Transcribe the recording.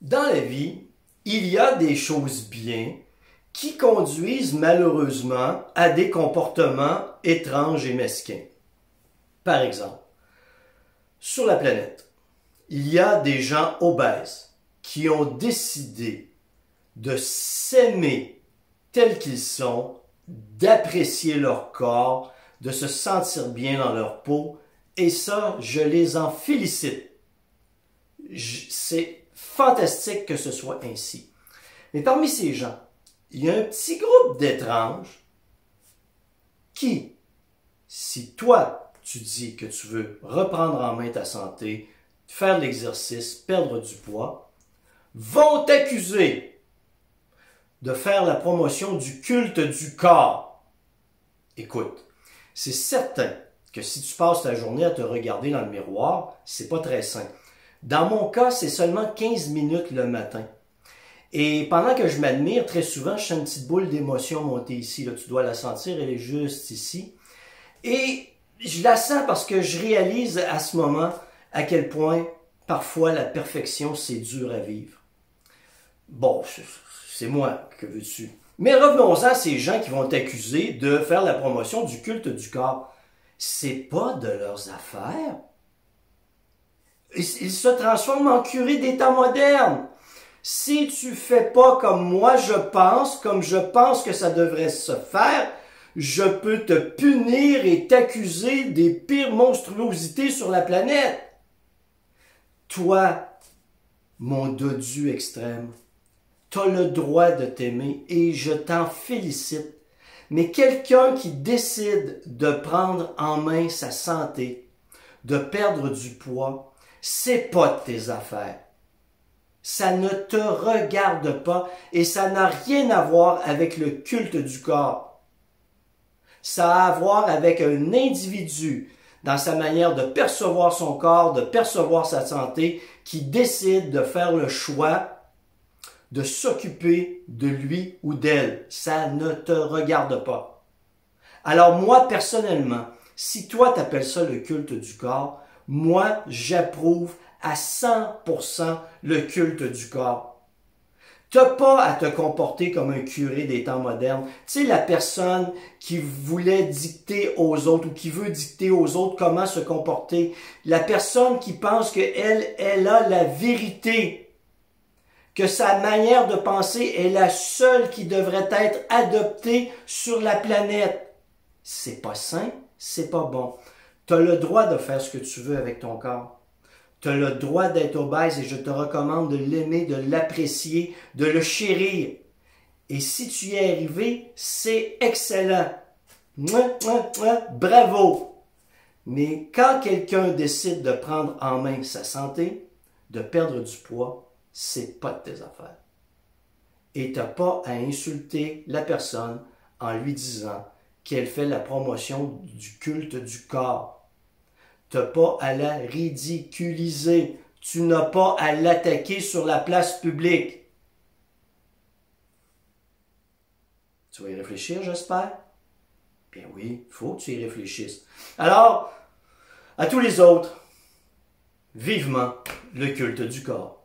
Dans la vie, il y a des choses bien qui conduisent malheureusement à des comportements étranges et mesquins. Par exemple, sur la planète, il y a des gens obèses qui ont décidé de s'aimer tels qu'ils sont, d'apprécier leur corps, de se sentir bien dans leur peau, et ça, je les en félicite. C'est fantastique que ce soit ainsi. Mais parmi ces gens, il y a un petit groupe d'étranges qui, si toi, tu dis que tu veux reprendre en main ta santé, faire de l'exercice, perdre du poids, vont t'accuser de faire la promotion du culte du corps. Écoute, c'est certain que si tu passes ta journée à te regarder dans le miroir, c'est pas très sain. Dans mon cas, c'est seulement 15 minutes le matin. Et pendant que je m'admire, très souvent, je sens une petite boule d'émotion monter ici. Là, tu dois la sentir, elle est juste ici. Et je la sens parce que je réalise à ce moment à quel point, parfois, la perfection, c'est dur à vivre. Bon, c'est moi, que veux-tu? Mais revenons-en à ces gens qui vont t'accuser de faire la promotion du culte du corps. C'est pas de leurs affaires. Ils se transforment en curés des temps modernes. Si tu fais pas comme moi je pense, comme je pense que ça devrait se faire, je peux te punir et t'accuser des pires monstruosités sur la planète. Toi, mon dodu extrême, t'as le droit de t'aimer et je t'en félicite. Mais quelqu'un qui décide de prendre en main sa santé, de perdre du poids, c'est pas de tes affaires. Ça ne te regarde pas et ça n'a rien à voir avec le culte du corps. Ça a à voir avec un individu dans sa manière de percevoir son corps, de percevoir sa santé, qui décide de faire le choix de s'occuper de lui ou d'elle. Ça ne te regarde pas. Alors moi, personnellement, si toi t'appelles ça le culte du corps, moi, j'approuve à 100% le culte du corps. T'as pas à te comporter comme un curé des temps modernes. Tu sais, la personne qui voulait dicter aux autres ou qui veut dicter aux autres comment se comporter. La personne qui pense qu'elle, elle a la vérité. Que sa manière de penser est la seule qui devrait être adoptée sur la planète. C'est pas sain, c'est pas bon. Tu as le droit de faire ce que tu veux avec ton corps. Tu as le droit d'être obèse et je te recommande de l'aimer, de l'apprécier, de le chérir. Et si tu y es arrivé, c'est excellent. Bravo! Mais quand quelqu'un décide de prendre en main sa santé, de perdre du poids, c'est pas de tes affaires. Et tu n'as pas à insulter la personne en lui disant qu'elle fait la promotion du culte du corps. Tu n'as pas à la ridiculiser. Tu n'as pas à l'attaquer sur la place publique. Tu vas y réfléchir, j'espère? Bien oui, il faut que tu y réfléchisses. Alors, à tous les autres, vivement le culte du corps.